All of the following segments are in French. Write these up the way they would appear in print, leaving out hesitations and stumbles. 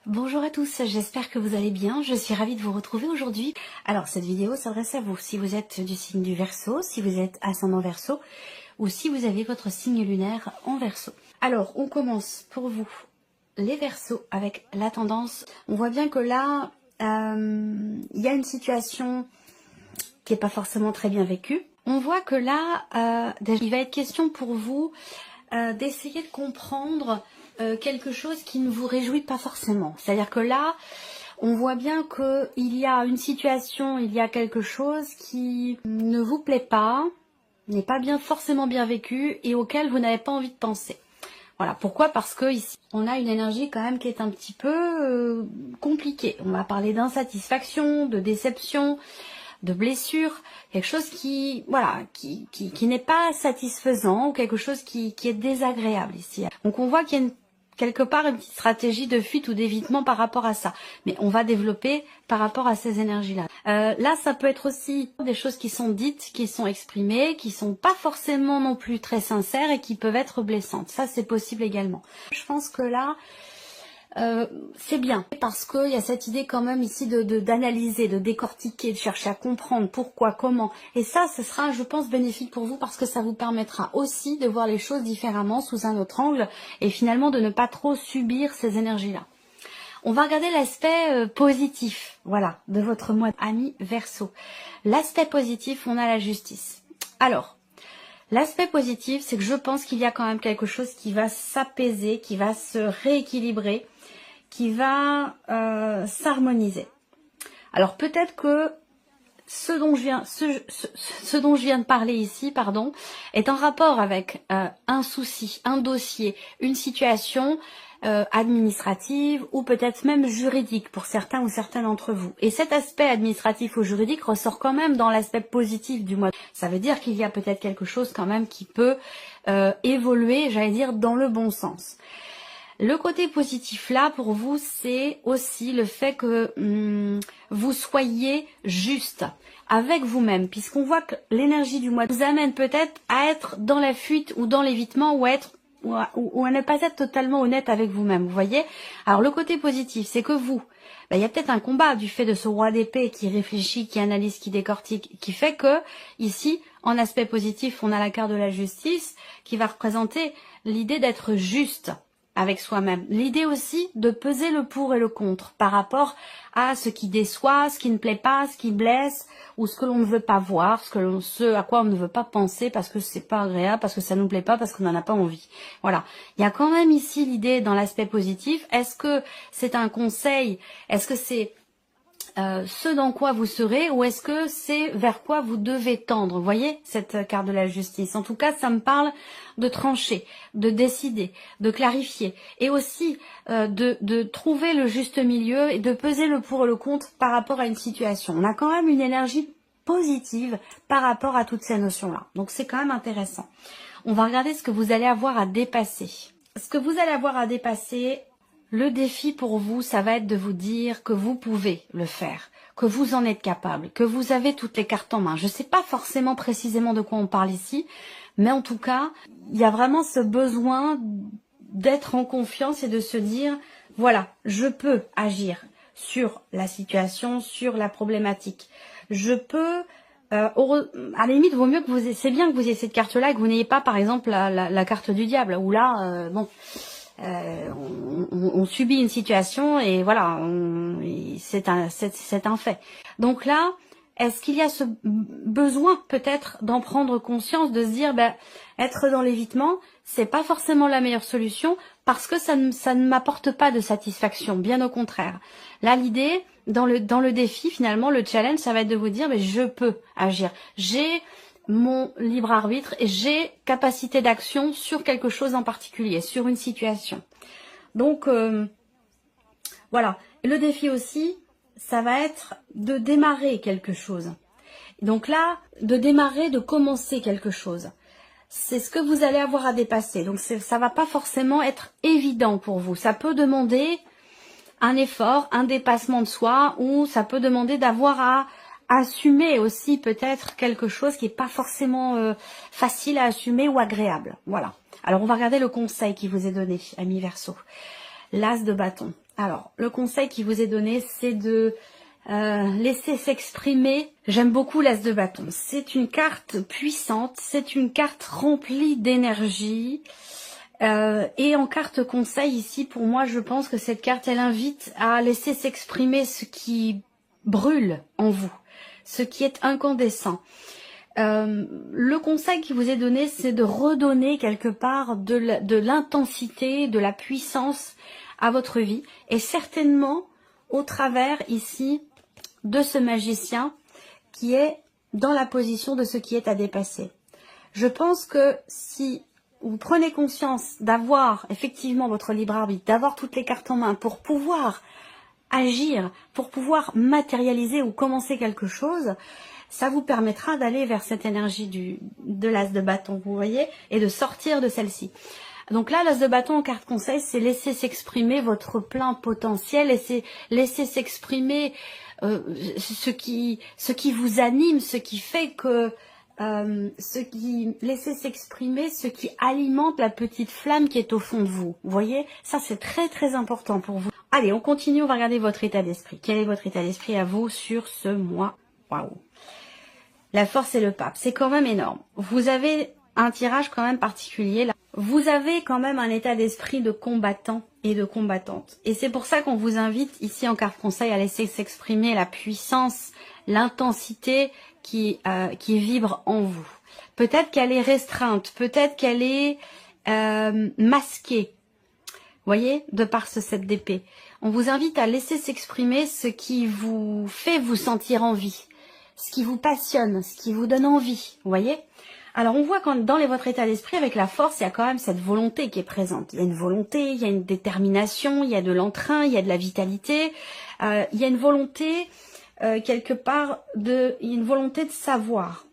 Bonjour à tous, j'espère que vous allez bien, je suis ravie de vous retrouver aujourd'hui. Alors cette vidéo s'adresse à vous, si vous êtes du signe du Verseau, si vous êtes ascendant Verseau, ou si vous avez votre signe lunaire en Verseau. Alors on commence pour vous, les Verseaux, avec la tendance. On voit bien que là, il y a une situation qui n'est pas forcément très bien vécue. On voit que là, déjà, il va être question pour vous d'essayer de comprendre quelque chose qui ne vous réjouit pas forcément. C'est-à-dire que là, on voit bien qu'il y a une situation, il y a quelque chose qui ne vous plaît pas, n'est pas forcément bien vécu et auquel vous n'avez pas envie de penser. Voilà, pourquoi? Parce que ici, on a une énergie quand même qui est un petit peu compliquée. On va parler d'insatisfaction, de déception, de blessure, quelque chose qui, voilà, qui n'est pas satisfaisant ou quelque chose qui est désagréable ici. Donc on voit qu'il y a quelque part une petite stratégie de fuite ou d'évitement par rapport à ça. Mais on va développer par rapport à ces énergies-là. Là, ça peut être aussi des choses qui sont dites, qui sont exprimées, qui sont pas forcément non plus très sincères et qui peuvent être blessantes. Ça, c'est possible également. Je pense que là, c'est bien parce qu'il y a cette idée quand même ici d'analyser, de décortiquer, de chercher à comprendre pourquoi, comment. Et ça, ce sera, je pense, bénéfique pour vous parce que ça vous permettra aussi de voir les choses différemment sous un autre angle et finalement de ne pas trop subir ces énergies-là. On va regarder l'aspect positif, voilà, de votre mois ami Verseau. L'aspect positif, on a la justice. Alors, l'aspect positif, c'est que je pense qu'il y a quand même quelque chose qui va s'apaiser, qui va se rééquilibrer, qui va s'harmoniser. Alors peut-être que ce dont je viens de parler ici, pardon, est en rapport avec un souci, un dossier, une situation administrative ou peut-être même juridique pour certains ou certaines d'entre vous. Et cet aspect administratif ou juridique ressort quand même dans l'aspect positif du mois. Ça veut dire qu'il y a peut-être quelque chose quand même qui peut évoluer, j'allais dire, dans le bon sens. Le côté positif là pour vous, c'est aussi le fait que vous soyez juste avec vous-même, puisqu'on voit que l'énergie du mois vous amène peut-être à être dans la fuite ou dans l'évitement ou à ne pas être totalement honnête avec vous-même, vous voyez. Alors le côté positif, c'est que vous, il y a peut-être un combat du fait de ce roi d'épée qui réfléchit, qui analyse, qui décortique, qui fait que ici, en aspect positif, on a la carte de la justice qui va représenter l'idée d'être juste avec soi-même. L'idée aussi de peser le pour et le contre par rapport à ce qui déçoit, ce qui ne plaît pas, ce qui blesse, ou ce que l'on ne veut pas voir, ce à quoi on ne veut pas penser parce que c'est pas agréable, parce que ça nous plaît pas, parce qu'on n'en a pas envie. Voilà. Il y a quand même ici l'idée dans l'aspect positif. Est-ce que c'est un conseil? Est-ce que c'est ce dans quoi vous serez ou est-ce que c'est vers quoi vous devez tendre? Vous voyez cette carte de la justice. En tout cas, ça me parle de trancher, de décider, de clarifier et aussi de trouver le juste milieu et de peser le pour et le contre par rapport à une situation. On a quand même une énergie positive par rapport à toutes ces notions-là. Donc c'est quand même intéressant. On va regarder ce que vous allez avoir à dépasser. Ce que vous allez avoir à dépasser, le défi pour vous, ça va être de vous dire que vous pouvez le faire, que vous en êtes capable, que vous avez toutes les cartes en main. Je ne sais pas forcément précisément de quoi on parle ici, mais en tout cas, il y a vraiment ce besoin d'être en confiance et de se dire, voilà, je peux agir sur la situation, sur la problématique. Je peux... à la limite, vaut mieux que vous... C'est bien que vous ayez cette carte-là et que vous n'ayez pas, par exemple, la carte du diable, où là, bon... on subit une situation et voilà, c'est un fait. Donc là, est-ce qu'il y a ce besoin peut-être d'en prendre conscience, de se dire, être dans l'évitement, c'est pas forcément la meilleure solution parce que ça ne m'apporte pas de satisfaction, bien au contraire. Là, l'idée, dans le défi, finalement, le challenge, ça va être de vous dire, je peux agir. J'ai mon libre arbitre et j'ai capacité d'action sur quelque chose en particulier, sur une situation. Donc, voilà. Le défi aussi, ça va être de démarrer quelque chose. Donc là, de démarrer, de commencer quelque chose. C'est ce que vous allez avoir à dépasser. Donc ça va pas forcément être évident pour vous. Ça peut demander un effort, un dépassement de soi, ou ça peut demander d'avoir à assumer aussi peut-être quelque chose qui n'est pas forcément facile à assumer ou agréable. Voilà. Alors on va regarder le conseil qui vous est donné, ami Verseau. L'as de bâton. Alors, le conseil qui vous est donné, c'est de laisser s'exprimer. J'aime beaucoup l'As de bâton. C'est une carte puissante, c'est une carte remplie d'énergie. Et en carte conseil ici, pour moi, je pense que cette carte, elle invite à laisser s'exprimer ce qui brûle en vous, ce qui est incandescent. Le conseil qui vous est donné, c'est de redonner quelque part de l'intensité, de la puissance à votre vie, et certainement au travers ici de ce magicien qui est dans la position de ce qui est à dépasser. Je pense que si vous prenez conscience d'avoir effectivement votre libre arbitre, d'avoir toutes les cartes en main pour pouvoir agir, pour pouvoir matérialiser ou commencer quelque chose, ça vous permettra d'aller vers cette énergie de l'As de bâton, vous voyez, et de sortir de celle-ci. Donc là, l'As de bâton en carte conseil, c'est laisser s'exprimer votre plein potentiel, et c'est laisser s'exprimer ce qui vous anime, ce qui fait que laissez s'exprimer ce qui alimente la petite flamme qui est au fond de vous. Vous voyez, ça c'est très très important pour vous. Allez, on continue, on va regarder votre état d'esprit. Quel est votre état d'esprit à vous sur ce mois? Waouh! La force et le pape, c'est quand même énorme. Vous avez un tirage quand même particulier là. Vous avez quand même un état d'esprit de combattant et de combattante. Et c'est pour ça qu'on vous invite ici en carte conseil à laisser s'exprimer la puissance, l'intensité qui vibre en vous. Peut-être qu'elle est restreinte, peut-être qu'elle est masquée. Voyez, de par ce 7 d'épée. On vous invite à laisser s'exprimer ce qui vous fait vous sentir en vie, ce qui vous passionne, ce qui vous donne envie. Vous voyez? Alors on voit quand dans votre état d'esprit, avec la force, il y a quand même cette volonté qui est présente. Il y a une volonté, il y a une détermination, il y a de l'entrain, il y a de la vitalité. Il y a une volonté, quelque part, il y a une volonté de savoir,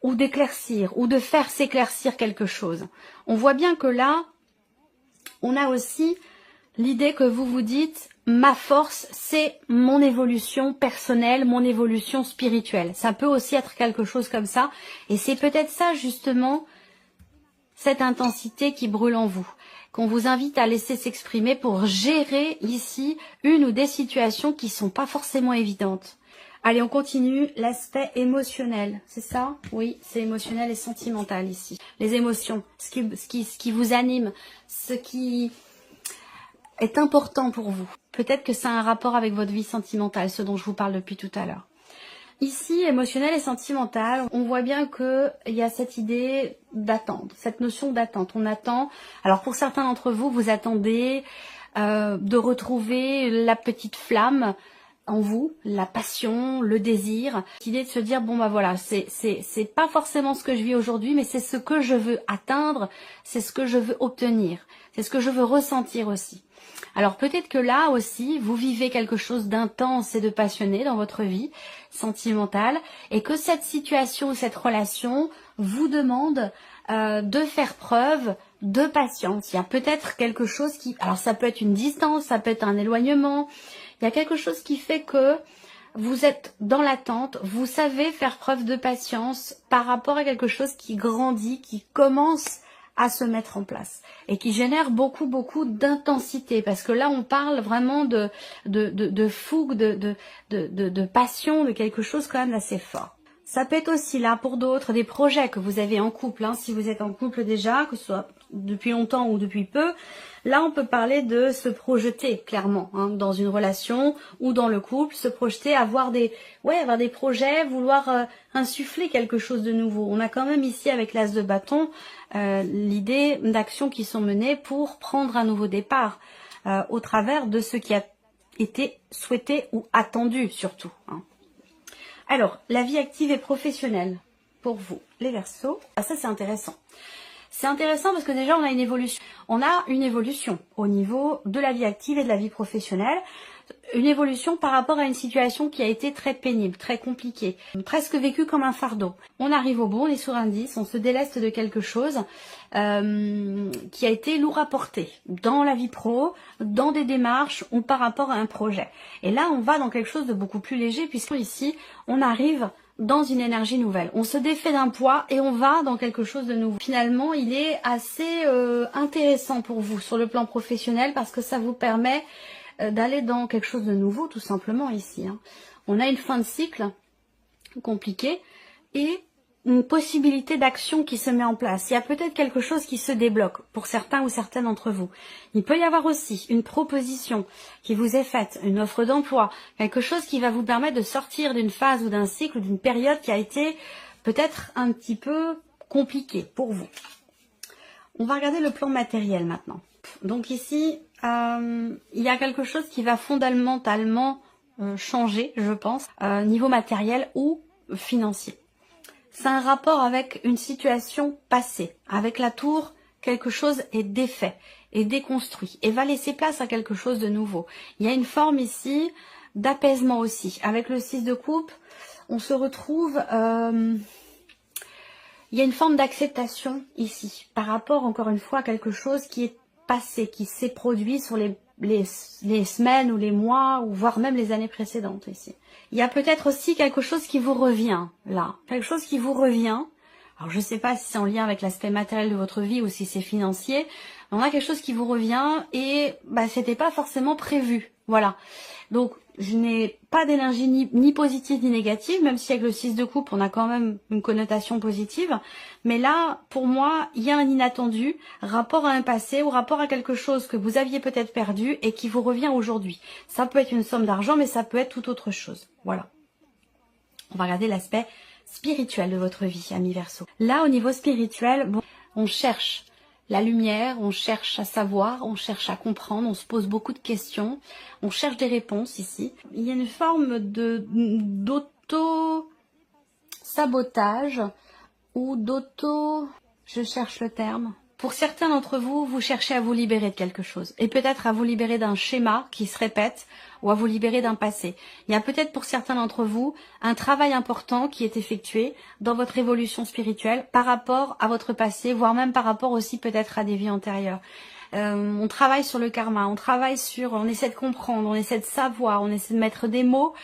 ou d'éclaircir, ou de faire s'éclaircir quelque chose. On voit bien que là, on a aussi l'idée que vous vous dites, ma force, c'est mon évolution personnelle, mon évolution spirituelle. Ça peut aussi être quelque chose comme ça. Et c'est peut-être ça, justement, cette intensité qui brûle en vous, qu'on vous invite à laisser s'exprimer pour gérer ici une ou des situations qui sont pas forcément évidentes. Allez, on continue. L'aspect émotionnel, c'est ça? Oui, c'est émotionnel et sentimental ici. Les émotions, ce qui vous anime, ce qui est important pour vous. Peut-être que ça a un rapport avec votre vie sentimentale, ce dont je vous parle depuis tout à l'heure. Ici, émotionnel et sentimental, on voit bien qu'il y a cette idée d'attendre, cette notion d'attente. On attend, alors pour certains d'entre vous, vous attendez de retrouver la petite flamme en vous, la passion, le désir, l'idée de se dire bon bah voilà, c'est pas forcément ce que je vis aujourd'hui, mais c'est ce que je veux atteindre, c'est ce que je veux obtenir, c'est ce que je veux ressentir aussi. Alors peut-être que là aussi, vous vivez quelque chose d'intense et de passionné dans votre vie sentimentale, et que cette situation, cette relation vous demande de faire preuve de patience. Il y a peut-être quelque chose qui, alors ça peut être une distance, ça peut être un éloignement. Il y a quelque chose qui fait que vous êtes dans l'attente, vous savez faire preuve de patience par rapport à quelque chose qui grandit, qui commence à se mettre en place et qui génère beaucoup d'intensité, parce que là on parle vraiment de fougue, de passion, de quelque chose quand même d'assez fort. Ça peut être aussi là pour d'autres des projets que vous avez en couple, hein, si vous êtes en couple déjà, que ce soit depuis longtemps ou depuis peu. Là on peut parler de se projeter clairement, hein, dans une relation ou dans le couple, se projeter, avoir des projets, vouloir insuffler quelque chose de nouveau. On a quand même ici avec l'As de bâton l'idée d'actions qui sont menées pour prendre un nouveau départ au travers de ce qui a été souhaité ou attendu surtout, hein. Alors, la vie active et professionnelle pour vous, les Verseaux. Ah, ça c'est intéressant. C'est intéressant parce que déjà on a une évolution. On a une évolution au niveau de la vie active et de la vie professionnelle. Une évolution par rapport à une situation qui a été très pénible, très compliquée, presque vécue comme un fardeau. On arrive au bout, on est sur un 10, on se déleste de quelque chose qui a été lourd à porter dans la vie pro, dans des démarches ou par rapport à un projet. Et là, on va dans quelque chose de beaucoup plus léger, puisque ici, on arrive dans une énergie nouvelle. On se défait d'un poids et on va dans quelque chose de nouveau. Finalement, il est assez intéressant pour vous sur le plan professionnel, parce que ça vous permet d'aller dans quelque chose de nouveau, tout simplement, ici. Hein. On a une fin de cycle compliquée et une possibilité d'action qui se met en place. Il y a peut-être quelque chose qui se débloque pour certains ou certaines d'entre vous. Il peut y avoir aussi une proposition qui vous est faite, une offre d'emploi, quelque chose qui va vous permettre de sortir d'une phase ou d'un cycle, d'une période qui a été peut-être un petit peu compliquée pour vous. On va regarder le plan matériel maintenant. Donc ici, il y a quelque chose qui va fondamentalement changer, je pense, niveau matériel ou financier. C'est un rapport avec une situation passée. Avec la tour, quelque chose est défait, est déconstruit et va laisser place à quelque chose de nouveau. Il y a une forme ici d'apaisement aussi. Avec le 6 de coupe, on se retrouve... il y a une forme d'acceptation ici, par rapport encore une fois à quelque chose qui est passé, qui s'est produit sur les semaines ou les mois, ou voire même les années précédentes ici. Il y a peut-être aussi quelque chose qui vous revient, là. Quelque chose qui vous revient. Alors, je ne sais pas si c'est en lien avec l'aspect matériel de votre vie ou si c'est financier. On a quelque chose qui vous revient et c'était pas forcément prévu. Voilà. Donc, je n'ai pas d'énergie ni positive ni négative, même si avec le 6 de coupe, on a quand même une connotation positive. Mais là, pour moi, il y a un inattendu, rapport à un passé ou rapport à quelque chose que vous aviez peut-être perdu et qui vous revient aujourd'hui. Ça peut être une somme d'argent, mais ça peut être tout autre chose. Voilà. On va regarder l'aspect spirituel de votre vie, ami Verseau. Là, au niveau spirituel, bon, on cherche la lumière, on cherche à savoir, on cherche à comprendre, on se pose beaucoup de questions, on cherche des réponses ici. Il y a une forme d'auto-sabotage ou je cherche le terme. Pour certains d'entre vous, vous cherchez à vous libérer de quelque chose et peut-être à vous libérer d'un schéma qui se répète ou à vous libérer d'un passé. Il y a peut-être pour certains d'entre vous un travail important qui est effectué dans votre évolution spirituelle par rapport à votre passé, voire même par rapport aussi peut-être à des vies antérieures. On travaille sur le karma, on essaie de comprendre, on essaie de savoir, on essaie de mettre des mots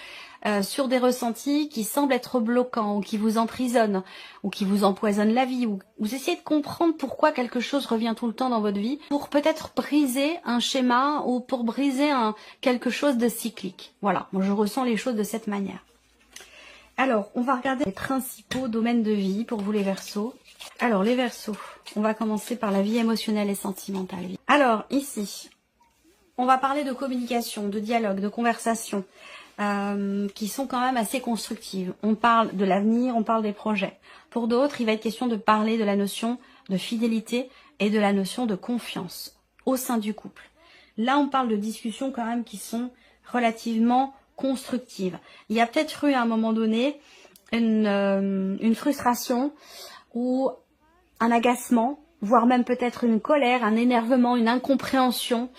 sur des ressentis qui semblent être bloquants ou qui vous emprisonnent ou qui vous empoisonnent la vie, ou vous essayez de comprendre pourquoi quelque chose revient tout le temps dans votre vie pour peut-être briser un schéma ou pour briser quelque chose de cyclique. Voilà, moi je ressens les choses de cette manière. Alors, on va regarder les principaux domaines de vie pour vous les Verseaux. Alors, les Verseaux, on va commencer par la vie émotionnelle et sentimentale. Alors, ici, on va parler de communication, de dialogue, de conversation. Qui sont quand même assez constructives. On parle de l'avenir, on parle des projets. Pour d'autres, il va être question de parler de la notion de fidélité et de la notion de confiance au sein du couple. Là, on parle de discussions quand même qui sont relativement constructives. Il y a peut-être eu à un moment donné une frustration ou un agacement, voire même peut-être une colère, un énervement, une incompréhension,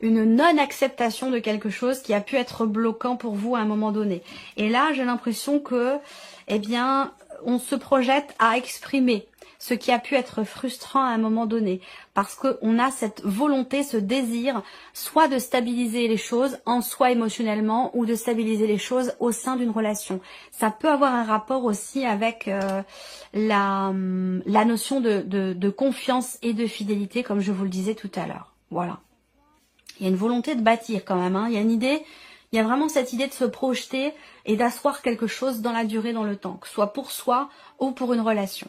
une non-acceptation de quelque chose qui a pu être bloquant pour vous à un moment donné. Et là, j'ai l'impression que, on se projette à exprimer ce qui a pu être frustrant à un moment donné. Parce qu'on a cette volonté, ce désir, soit de stabiliser les choses en soi émotionnellement, ou de stabiliser les choses au sein d'une relation. Ça peut avoir un rapport aussi avec la notion de confiance et de fidélité, comme je vous le disais tout à l'heure. Voilà. Il y a une volonté de bâtir quand même, hein. Il y a une idée, il y a vraiment cette idée de se projeter et d'asseoir quelque chose dans la durée, dans le temps, que ce soit pour soi ou pour une relation.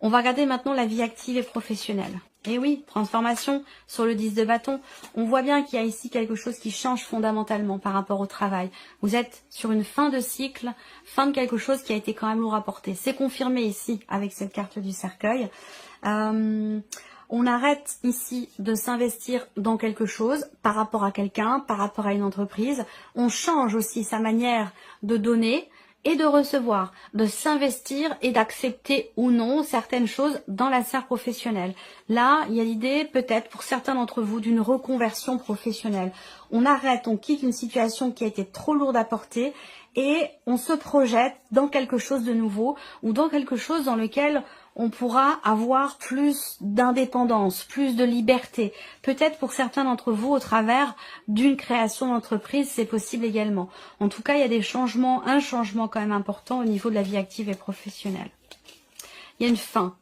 On va regarder maintenant la vie active et professionnelle. Et oui, transformation sur le 10 de bâton. On voit bien qu'il y a ici quelque chose qui change fondamentalement par rapport au travail. Vous êtes sur une fin de cycle, fin de quelque chose qui a été quand même lourd à porter. C'est confirmé ici avec cette carte du cercueil. On arrête ici de s'investir dans quelque chose par rapport à quelqu'un, par rapport à une entreprise. On change aussi sa manière de donner et de recevoir, de s'investir et d'accepter ou non certaines choses dans la sphère professionnelle. Là, il y a l'idée peut-être pour certains d'entre vous d'une reconversion professionnelle. On arrête, on quitte une situation qui a été trop lourde à porter et on se projette dans quelque chose de nouveau ou dans quelque chose dans lequel on pourra avoir plus d'indépendance, plus de liberté. Peut-être pour certains d'entre vous, au travers d'une création d'entreprise, c'est possible également. En tout cas, il y a des changements, un changement quand même important au niveau de la vie active et professionnelle. Il y a une fin.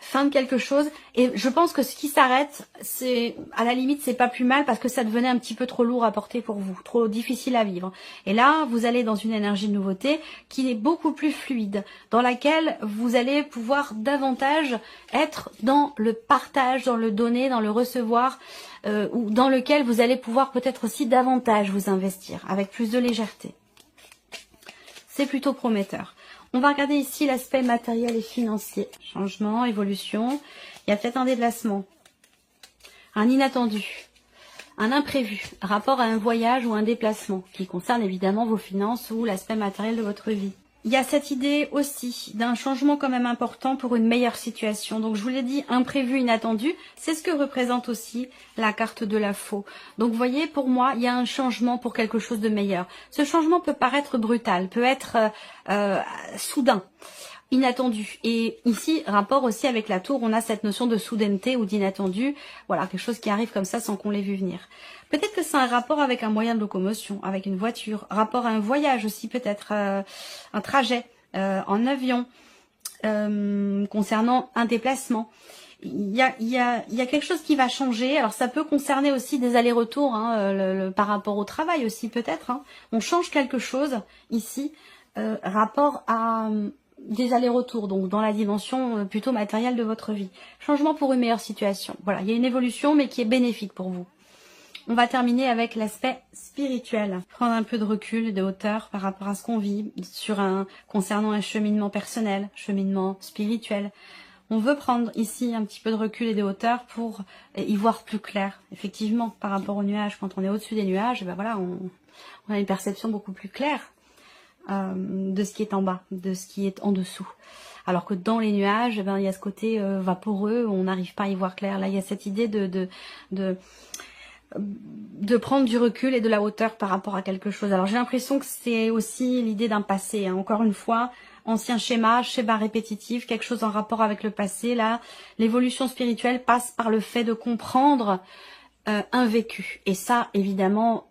fin de quelque chose. Et je pense que ce qui s'arrête, c'est à la limite, c'est pas plus mal parce que ça devenait un petit peu trop lourd à porter pour vous, trop difficile à vivre. Et là, vous allez dans une énergie de nouveauté qui est beaucoup plus fluide, dans laquelle vous allez pouvoir davantage être dans le partage, dans le donner, dans le recevoir, ou dans lequel vous allez pouvoir peut-être aussi davantage vous investir avec plus de légèreté. C'est plutôt prometteur. On va regarder ici l'aspect matériel et financier. Changement, évolution. Il y a peut-être un déplacement, un inattendu, un imprévu, rapport à un voyage ou un déplacement qui concerne évidemment vos finances ou l'aspect matériel de votre vie. Il y a cette idée aussi d'un changement quand même important pour une meilleure situation. Donc je vous l'ai dit, imprévu, inattendu, c'est ce que représente aussi la carte de la faux. Donc vous voyez, pour moi, il y a un changement pour quelque chose de meilleur. Ce changement peut paraître brutal, peut être soudain, inattendu. Et ici, rapport aussi avec la tour, on a cette notion de soudaineté ou d'inattendu. Voilà, quelque chose qui arrive comme ça sans qu'on l'ait vu venir. Peut-être que c'est un rapport avec un moyen de locomotion, avec une voiture, rapport à un voyage aussi peut-être, un trajet en avion, concernant un déplacement. Il y a quelque chose qui va changer. Alors ça peut concerner aussi des allers-retours par rapport au travail aussi peut-être. On change quelque chose ici, rapport à des allers-retours, donc dans la dimension plutôt matérielle de votre vie. Changement pour une meilleure situation. Voilà, il y a une évolution mais qui est bénéfique pour vous. On va terminer avec l'aspect spirituel. Prendre un peu de recul et de hauteur par rapport à ce qu'on vit concernant un cheminement personnel, cheminement spirituel. On veut prendre ici un petit peu de recul et de hauteur pour y voir plus clair. Effectivement, par rapport aux nuages, quand on est au-dessus des nuages, ben voilà, on a une perception beaucoup plus claire de ce qui est en bas, de ce qui est en dessous. Alors que dans les nuages, ben, il y a ce côté vaporeux, on n'arrive pas à y voir clair. Là, il y a cette idée de prendre du recul et de la hauteur par rapport à quelque chose. Alors j'ai l'impression que c'est aussi l'idée d'un passé, encore une fois, ancien schéma répétitif, quelque chose en rapport avec le passé. Là, l'évolution spirituelle passe par le fait de comprendre un vécu. Et ça, évidemment,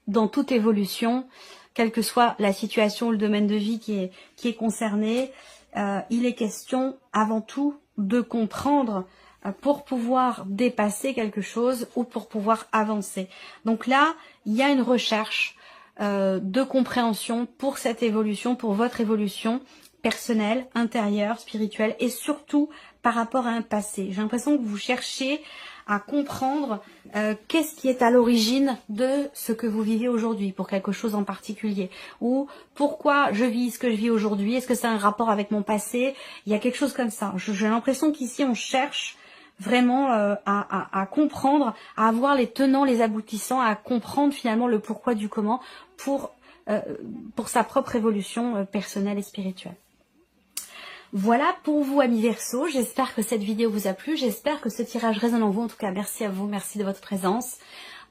dans toute évolution, quelle que soit la situation ou le domaine de vie qui est concerné, il est question avant tout de comprendre pour pouvoir dépasser quelque chose ou pour pouvoir avancer. Donc là, il y a une recherche de compréhension pour cette évolution, pour votre évolution personnelle, intérieure, spirituelle et surtout par rapport à un passé. J'ai l'impression que vous cherchez à comprendre qu'est-ce qui est à l'origine de ce que vous vivez aujourd'hui pour quelque chose en particulier, ou pourquoi je vis ce que je vis aujourd'hui, est-ce que c'est un rapport avec mon passé, il y a quelque chose comme ça. J'ai l'impression qu'ici on cherche vraiment à comprendre, à avoir les tenants, les aboutissants, à comprendre finalement le pourquoi du comment pour sa propre évolution personnelle et spirituelle. Voilà pour vous amis Verseau, j'espère que cette vidéo vous a plu, j'espère que ce tirage résonne en vous, en tout cas merci à vous, merci de votre présence,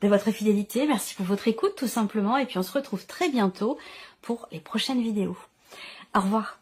de votre fidélité, merci pour votre écoute tout simplement, et puis on se retrouve très bientôt pour les prochaines vidéos. Au revoir.